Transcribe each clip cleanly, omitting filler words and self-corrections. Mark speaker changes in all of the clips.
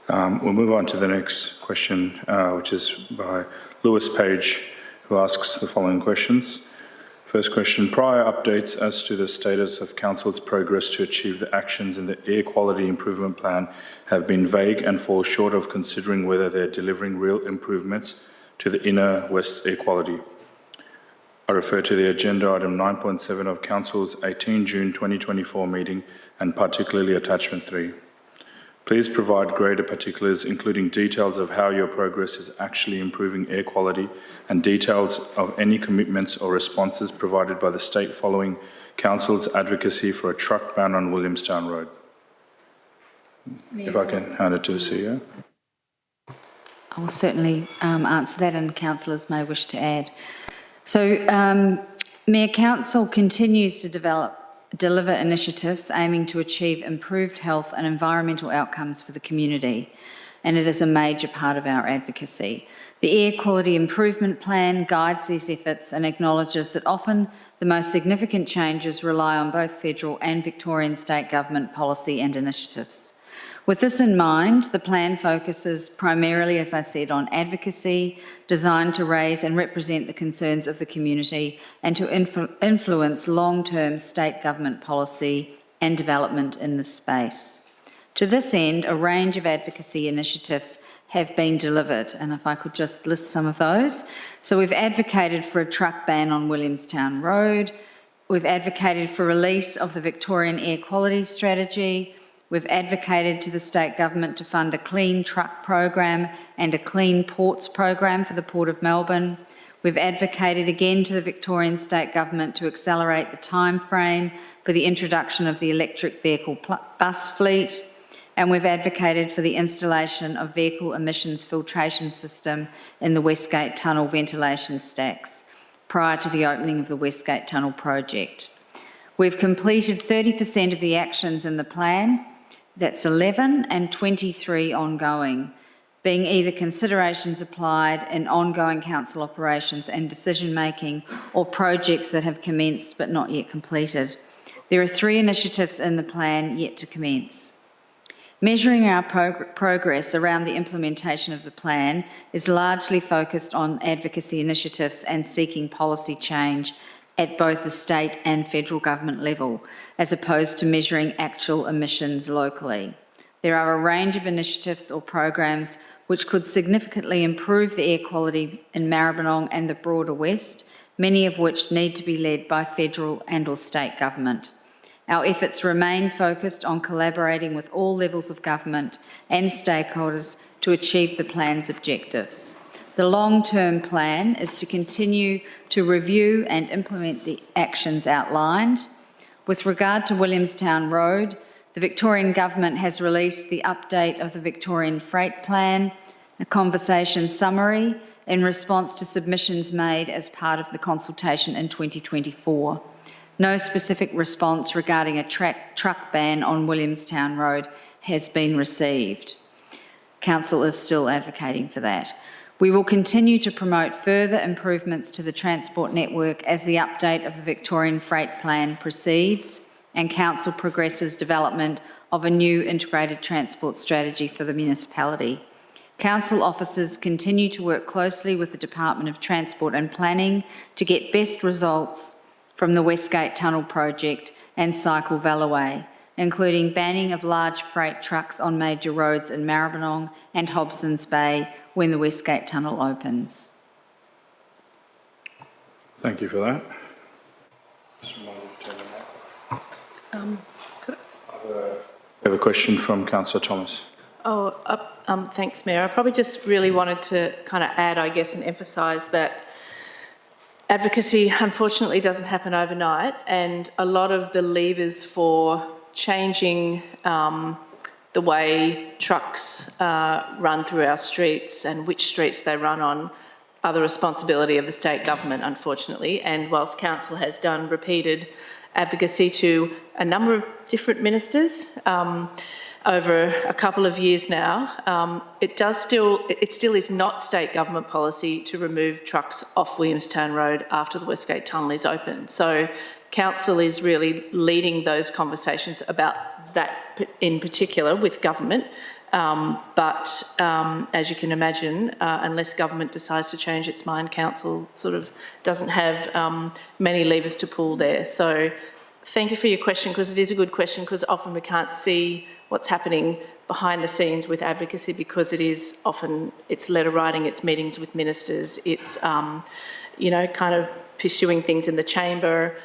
Speaker 1: We'll move on to the next question, which is by Lewis Page, who asks the following questions. First question, prior updates as to the status of Council's progress to achieve the actions in the Air Quality Improvement Plan have been vague and fall short of considering whether they're delivering real improvements to the inner West air quality. I refer to the agenda item 9.7 of Council's 18 June 2024 meeting and particularly attachment 3. Please provide greater particulars, including details of how your progress is actually improving air quality and details of any commitments or responses provided by the state following Council's advocacy for a truck ban on Williamstown Road. If I can hand it to the CEO.
Speaker 2: I will certainly answer that, and councillors may wish to add. So, Mayor, Council continues to deliver initiatives aiming to achieve improved health and environmental outcomes for the community, and it is a major part of our advocacy. The Air Quality Improvement Plan guides these efforts and acknowledges that often the most significant changes rely on both federal and Victorian state government policy and initiatives. With this in mind, the plan focuses primarily, as I said, on advocacy designed to raise and represent the concerns of the community and to influence long-term state government policy and development in this space. To this end, a range of advocacy initiatives have been delivered, and if I could just list some of those. So we've advocated for a truck ban on Williamstown Road. We've advocated for release of the Victorian Air Quality Strategy. We've advocated to the state government to fund a clean truck program and a clean ports program for the Port of Melbourne. We've advocated again to the Victorian state government to accelerate the time frame for the introduction of the electric vehicle bus fleet. And we've advocated for the installation of vehicle emissions filtration system in the Westgate Tunnel ventilation stacks prior to the opening of the Westgate Tunnel project. We've completed 30% of the actions in the plan. That's 11 and 23 ongoing, being either considerations applied in ongoing council operations and decision-making or projects that have commenced but not yet completed. There are 3 initiatives in the plan yet to commence. Measuring our progress around the implementation of the plan is largely focused on advocacy initiatives and seeking policy change at both the state and federal government level, as opposed to measuring actual emissions locally. There are a range of initiatives or programs which could significantly improve the air quality in Maribyrnong and the broader West, many of which need to be led by federal and or state government. Our efforts remain focused on collaborating with all levels of government and stakeholders to achieve the plan's objectives. The long-term plan is to continue to review and implement the actions outlined. With regard to Williamstown Road, the Victorian Government has released the update of the Victorian Freight Plan, a conversation summary in response to submissions made as part of the consultation in 2024. No specific response regarding a truck ban on Williamstown Road has been received. Council is still advocating for that. We will continue to promote further improvements to the transport network as the update of the Victorian Freight Plan proceeds and Council progresses development of a new integrated transport strategy for the municipality. Council officers continue to work closely with the Department of Transport and Planning to get best results from the Westgate Tunnel project and Cycle Valloway, including banning of large freight trucks on major roads in Maribyrnong and Hobsons Bay when the Westgate Tunnel opens.
Speaker 1: Thank you for that. I have a question from Councillor Thomas.
Speaker 3: Thanks, Mayor. I probably just really wanted to kind of add, I guess, and emphasise that advocacy unfortunately doesn't happen overnight, and a lot of the levers for changing the way trucks run through our streets and which streets they run on are the responsibility of the state government, unfortunately. And whilst Council has done repeated advocacy to a number of different ministers over a couple of years now, it still is not state government policy to remove trucks off Williamstown Road after the Westgate Tunnel is open. So Council is really leading those conversations about that in particular with government, But as you can imagine, unless government decides to change its mind, council sort of doesn't have many levers to pull there. So thank you for your question, because it is a good question, because often we can't see what's happening behind the scenes with advocacy, because it is often, it's letter writing, it's meetings with ministers, it's, you know, kind of pursuing things in the chamber,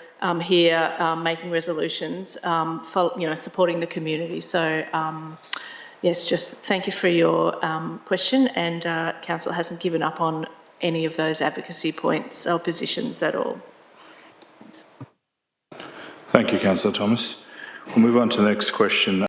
Speaker 3: here, making resolutions, you know, supporting the community. So, yes, just thank you for your question, and council hasn't given up on any of those advocacy points or positions at all.
Speaker 1: Thank you, Councillor Thomas. We'll move on to the next question.